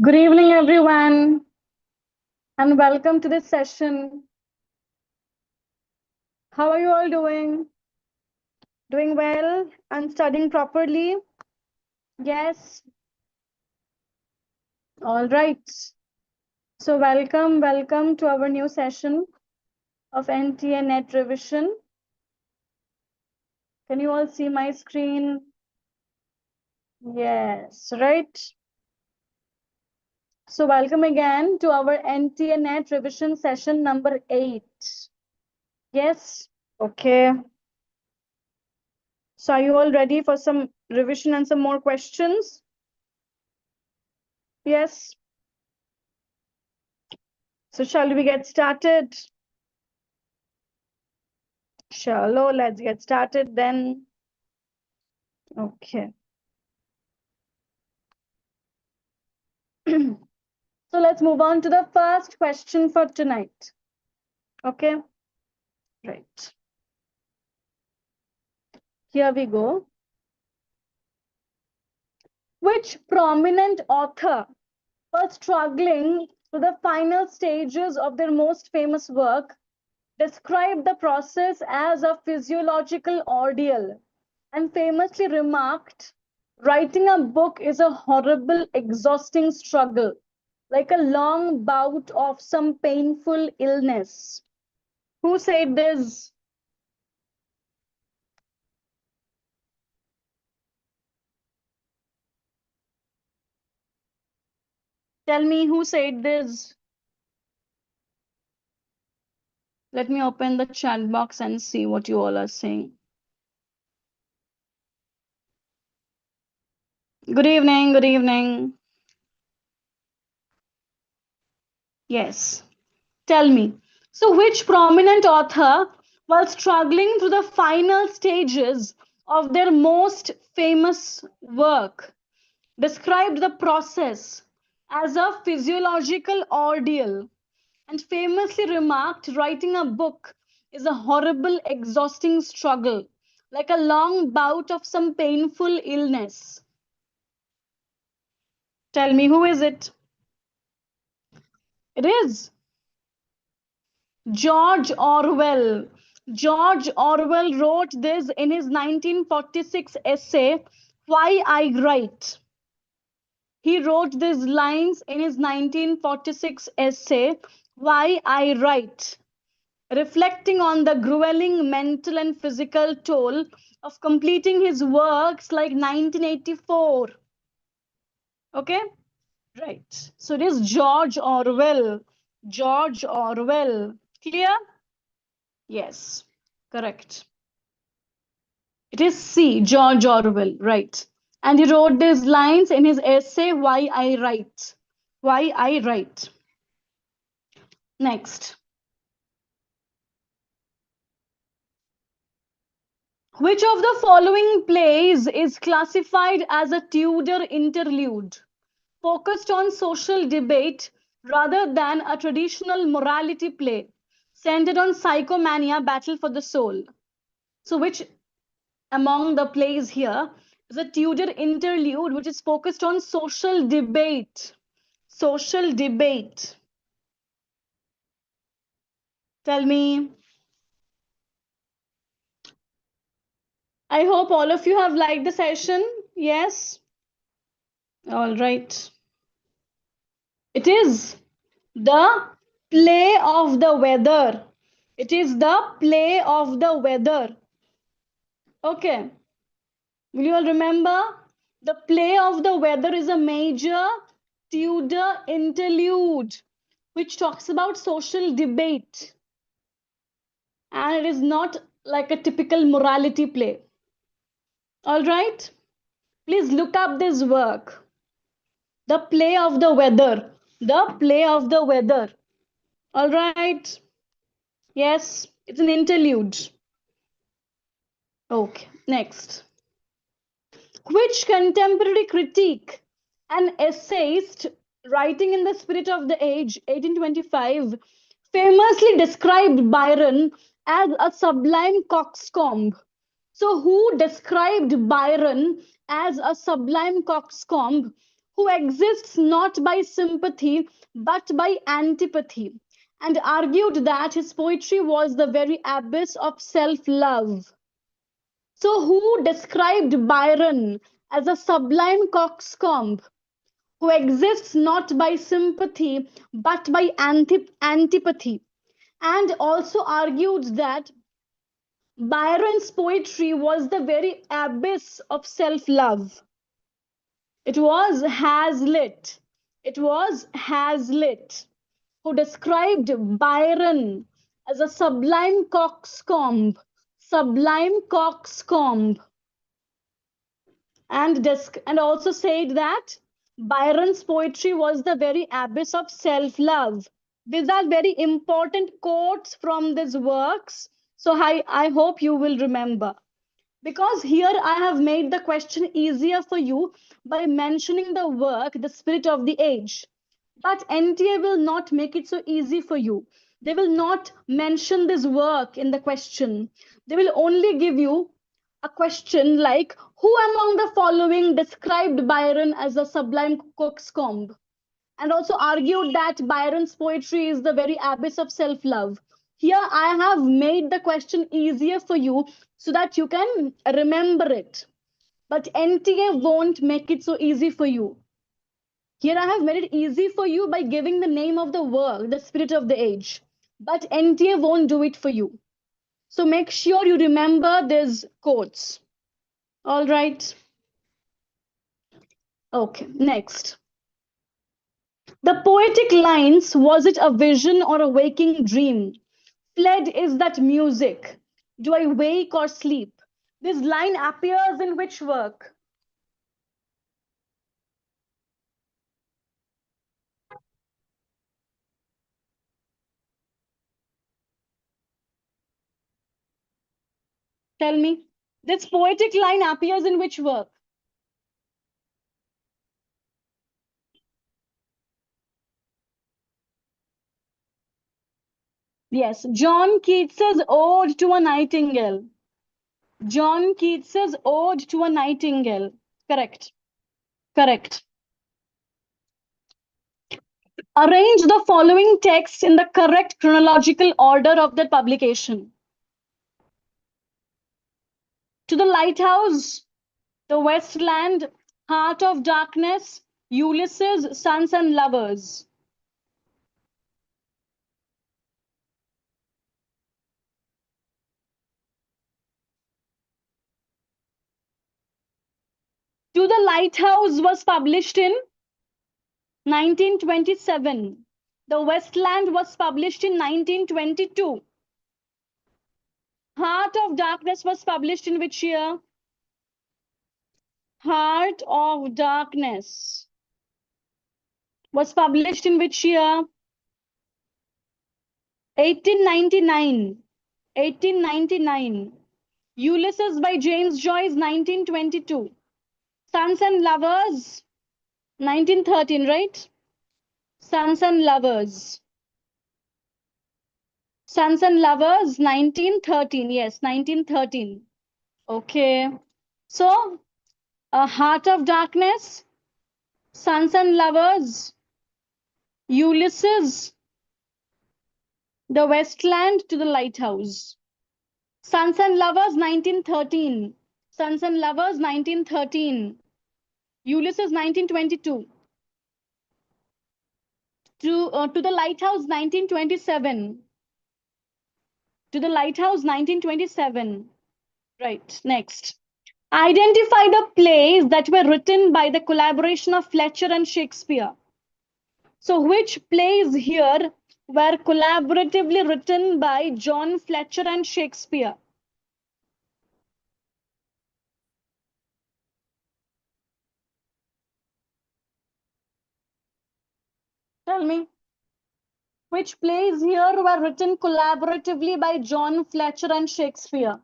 Good evening, everyone, and welcome to this session. How are you all doing? Doing well and studying properly? Yes. All right. So welcome to our new session of Nta Net Revision. Can you all see my screen? Yes, right. So welcome again to our Nta Net Revision session number 8. Yes. Okay. So are you all ready for some revision and some more questions? Yes. So shall we get started? Shallow, let's get started then. Okay. So let's move on to the first question for tonight. Okay. Right. Here we go. Which prominent author was struggling to the final stages of their most famous work, described the process as a physiological ordeal, and famously remarked, writing a book is a horrible, exhausting struggle, like a long bout of some painful illness. Who said this? Tell me who said this. Let me open the chat box and see what you all are saying. Good evening, good evening. Yes. Tell me. So, which prominent author, while struggling through the final stages of their most famous work, described the process as a physiological ordeal and famously remarked, writing a book is a horrible, exhausting struggle, like a long bout of some painful illness? Tell me, who is it? It is George Orwell. George Orwell wrote this in his 1946 essay, Why I Write. He wrote these lines in his 1946 essay, Why I Write, reflecting on the grueling mental and physical toll of completing his works like 1984. Okay? Right. So it is George Orwell. George Orwell. Clear? Yes. Correct. It is C, George Orwell. Right. And he wrote these lines in his essay, Why I Write. Why I Write. Next. Which of the following plays is classified as a Tudor interlude, focused on social debate rather than a traditional morality play, centered on psychomania, battle for the soul? So, which among the plays here is a Tudor interlude which is focused on social debate? Social debate. Tell me. I hope all of you have liked the session. Yes? All right. It is the play of the weather. It is the play of the weather. Okay. Will you all remember? The play of the weather is a major Tudor interlude which talks about social debate. And it is not like a typical morality play. All right. Please look up this work. The play of the weather. The play of the weather. All right. Yes, it's an interlude. Okay, next. Which contemporary critic and essayist writing in the spirit of the age, 1825, famously described Byron as a sublime coxcomb? So, who described Byron as a sublime coxcomb? who exists not by sympathy but by antipathy, and argued that his poetry was the very abyss of self love. So, who described Byron as a sublime coxcomb who exists not by sympathy but by antipathy, and also argued that Byron's poetry was the very abyss of self love. It was Hazlitt. It was Hazlitt who described Byron as a sublime coxcomb, and also said that Byron's poetry was the very abyss of self-love. These are very important quotes from these works, so I hope you will remember. Because here I have made the question easier for you by mentioning the work, The Spirit of the Age. But NTA will not make it so easy for you. They will not mention this work in the question. They will only give you a question like, who among the following described Byron as a sublime coxcomb? And also argued that Byron's poetry is the very abyss of self love. Here I have made the question easier for you so that you can remember it. But NTA won't make it so easy for you. Here I have made it easy for you by giving the name of the work, The Spirit of the Age. But NTA won't do it for you. So make sure you remember these quotes. All right. Okay, next. The poetic lines, was it a vision or a waking dream? Fled is that music. Do I wake or sleep? This line appears in which work? Tell me. This poetic line appears in which work? Yes, John Keats's Ode to a Nightingale. John Keats's Ode to a Nightingale. Correct. Correct. Arrange the following texts in the correct chronological order of their publication. To the Lighthouse, The Westland, Heart of Darkness, Ulysses, Sons and Lovers. To the Lighthouse was published in 1927. The Westland was published in 1922. Heart of Darkness was published in which year? Heart of Darkness was published in which year? 1899. 1899. Ulysses by James Joyce, 1922. Sons and Lovers, 1913, right? Sons and Lovers. Sons and Lovers, 1913. Yes, 1913. Okay. So, A Heart of Darkness, Sons and Lovers, Ulysses, The Westland, To the Lighthouse. Sons and Lovers, 1913. Sons and Lovers, 1913. Ulysses, 1922. To the Lighthouse, 1927. To the Lighthouse, 1927. Right, next. Identify the plays that were written by the collaboration of Fletcher and Shakespeare. So, which plays here were collaboratively written by John Fletcher and Shakespeare? Tell me. Which plays here were written collaboratively by John Fletcher and Shakespeare?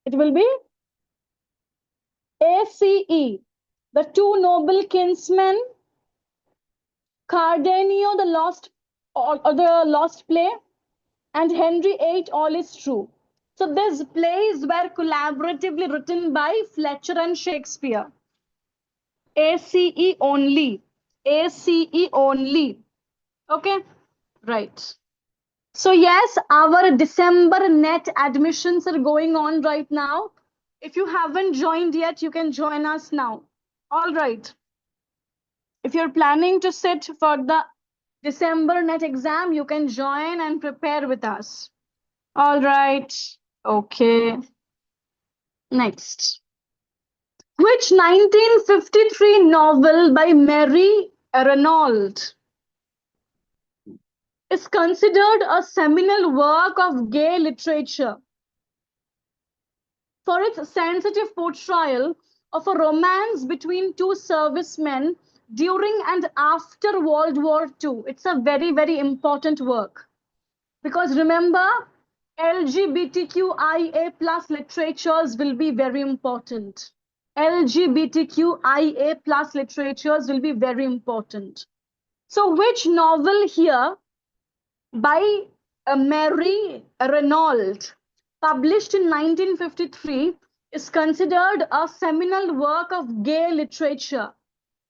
It will be ACE, The Two Noble Kinsmen, Cardenio, the Lost Play, and Henry VIII, All Is True. So these plays were collaboratively written by Fletcher and Shakespeare. ACE only. ACE only. Okay, right. So yes, our December net admissions are going on right now. If you haven't joined yet, you can join us now. All right. If you're planning to sit for the December net exam, you can join and prepare with us. All right. Okay. Next. Which 1953 novel by Mary Renault is considered a seminal work of gay literature for its sensitive portrayal of a romance between two servicemen during and after World War II? It's a very, very important work. Because remember, LGBTQIA plus literatures will be very important. LGBTQIA plus literatures will be very important. So which novel here by Mary Renault, published in 1953, is considered a seminal work of gay literature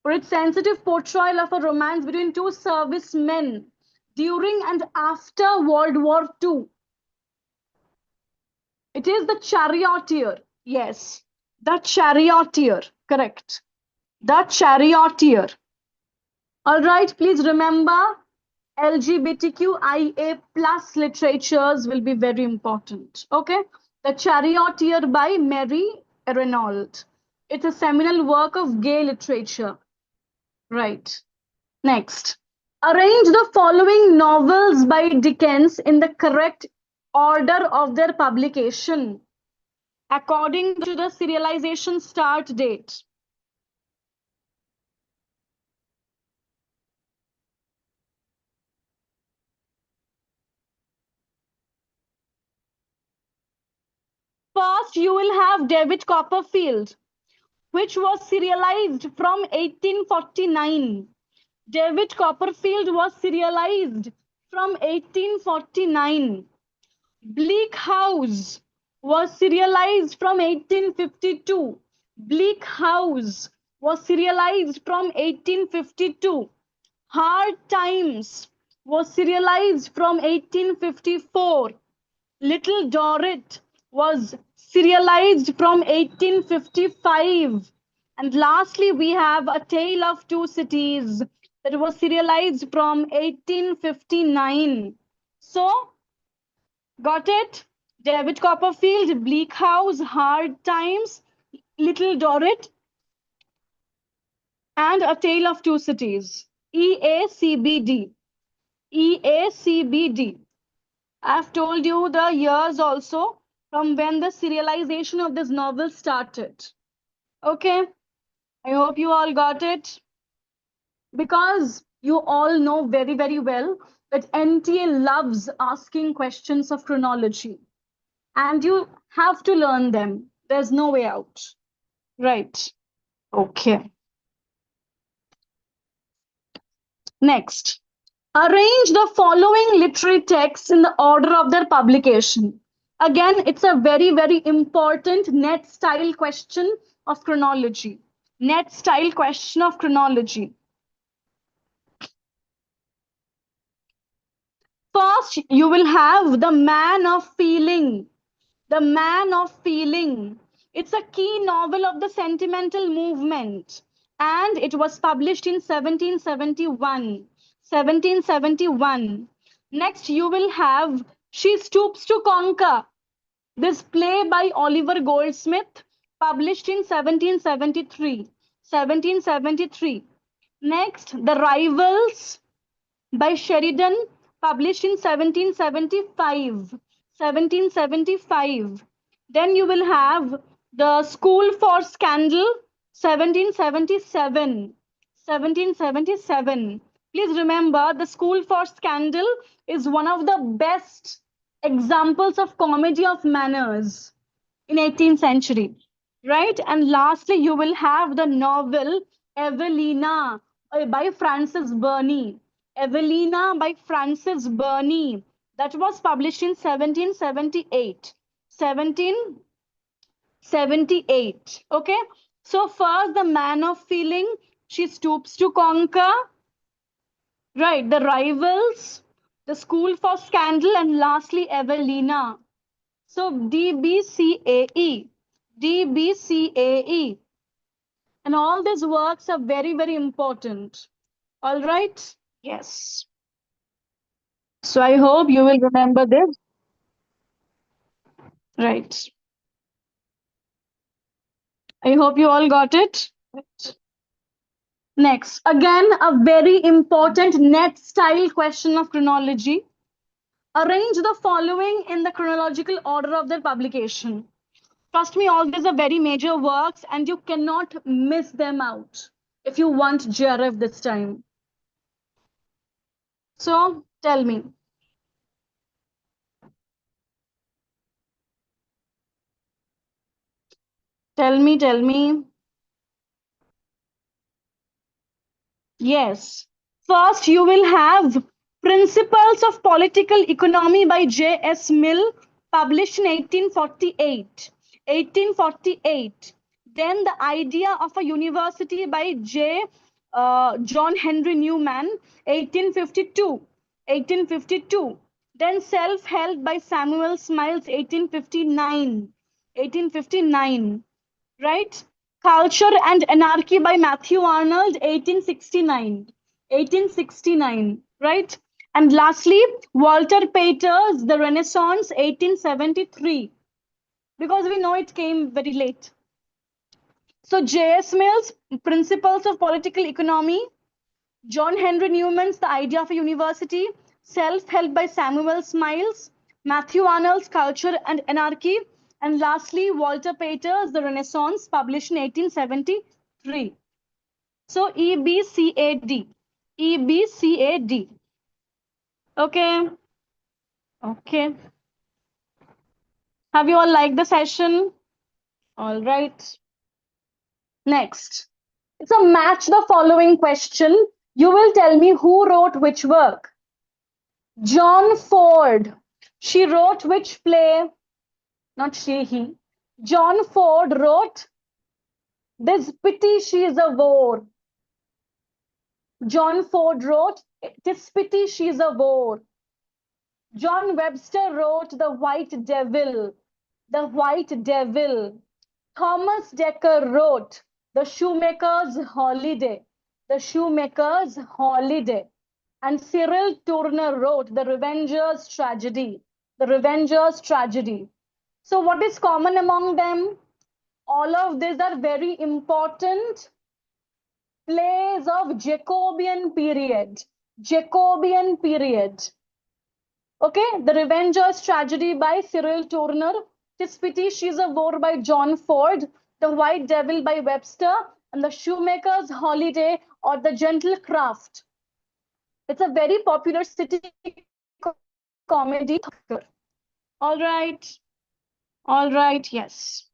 for its sensitive portrayal of a romance between two servicemen during and after World War II? It is The Charioteer. Yes, The Charioteer. Correct. The Charioteer. All right, please remember LGBTQIA plus literatures will be very important. Okay. The Charioteer by Mary Renault. It's a seminal work of gay literature. Right. Next. Arrange the following novels by Dickens in the correct order of their publication according to the serialization start date. First, you will have David Copperfield, which was serialized from 1849. David Copperfield was serialized from 1849. Bleak House was serialized from 1852. Bleak House was serialized from 1852. Hard Times was serialized from 1854. Little Dorrit was serialized from 1855. And lastly, we have A Tale of Two Cities that was serialized from 1859. So, got it? David Copperfield, Bleak House, Hard Times, Little Dorrit, and A Tale of Two Cities. EACBD. EACBD. I've told you the years also from when the serialization of this novel started. Okay, I hope you all got it. Because you all know very, very well that NTA loves asking questions of chronology. And you have to learn them. There's no way out. Right. Okay. Next. Arrange the following literary texts in the order of their publication. Again, it's a very, very important net style question of chronology. Net style question of chronology. First, you will have The Man of Feeling. The Man of Feeling. It's a key novel of the sentimental movement, and it was published in 1771. 1771. Next, you will have She Stoops to Conquer. This play by Oliver Goldsmith, published in 1773. 1773. Next, The Rivals by Sheridan, published in 1775. 1775. Then you will have The School for Scandal, 1777. 1777. Please remember, The School for Scandal is one of the best examples of comedy of manners in 18th century. Right? And lastly, you will have the novel Evelina by Francis Burney. Evelina by Francis Burney. That was published in 1778. 1778. Okay. So first, the man of feeling, she stoops to conquer. Right. The rivals, the school for scandal, and lastly, Evelina. So DBCAE. DBCAE. And all these works are very, very important. All right? Yes. So I hope you will remember this. Right. I hope you all got it. Right. Next, again, a very important net style question of chronology. Arrange the following in the chronological order of their publication. Trust me, all these are very major works and you cannot miss them out if you want JRF this time. So tell me. Tell me. Yes. First, you will have Principles of Political Economy by J.S. Mill, published in 1848. 1848. Then The Idea of a University by John Henry Newman, 1852. 1852. Then Self-Help by Samuel Smiles, 1859. 1859. Right? Culture and Anarchy by Matthew Arnold, 1869. 1869, right? And lastly, Walter Pater's The Renaissance, 1873, because we know it came very late. So J.S. Mill's Principles of Political Economy, John Henry Newman's The Idea of a University, Self-Help by Samuel Smiles, Matthew Arnold's Culture and Anarchy, and lastly, Walter Pater's The Renaissance, published in 1873. So EBCAD. EBCAD. Okay. Okay. Have you all liked the session? All right. Next. It's a match the following question. You will tell me who wrote which work. John Ford. She wrote which play? Not she, he. John Ford wrote This Pity She is a Whore. John Ford wrote Tis Pity She is a Whore. John Webster wrote The White Devil. The White Devil. Thomas Dekker wrote The Shoemaker's Holiday. The Shoemaker's Holiday. And Cyril Tourneur wrote The Revenger's Tragedy. The Revenger's Tragedy. So what is common among them? All of these are very important plays of Jacobean period. Jacobean period. Okay, The Revenger's Tragedy by Cyril Tourneur, Tis Pity She's a Whore by John Ford, The White Devil by Webster, and The Shoemaker's Holiday or The Gentle Craft. It's a very popular city comedy. All right. All right. Yes.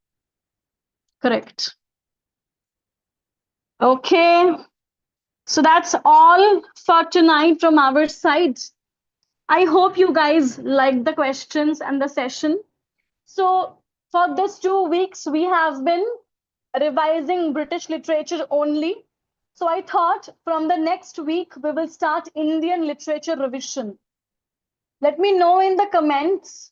Correct. Okay. So that's all for tonight from our side. I hope you guys liked the questions and the session. So for this 2 weeks, we have been revising British literature only. So I thought from the next week, we will start Indian literature revision. Let me know in the comments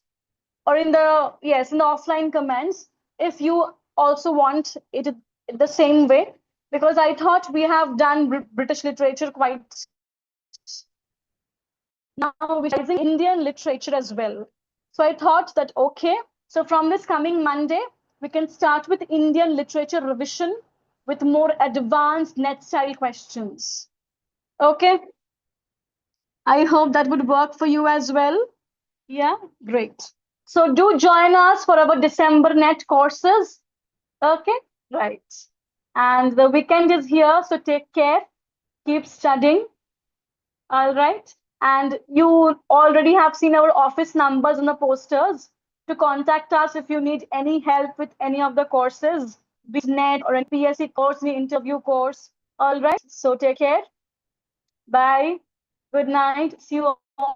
or in the, yes, in the offline comments, if you also want it the same way, because I thought we have done British literature quite now, we're revising Indian literature as well. So I thought that, okay, so from this coming Monday, we can start with Indian literature revision with more advanced net style questions. Okay. I hope that would work for you as well. Yeah, great. So do join us for our December net courses. Okay, right. And the weekend is here, so take care. Keep studying. All right. And you already have seen our office numbers on the posters to contact us if you need any help with any of the courses, be it net or a PSC course, the interview course. All right. So take care. Bye. Good night. See you all.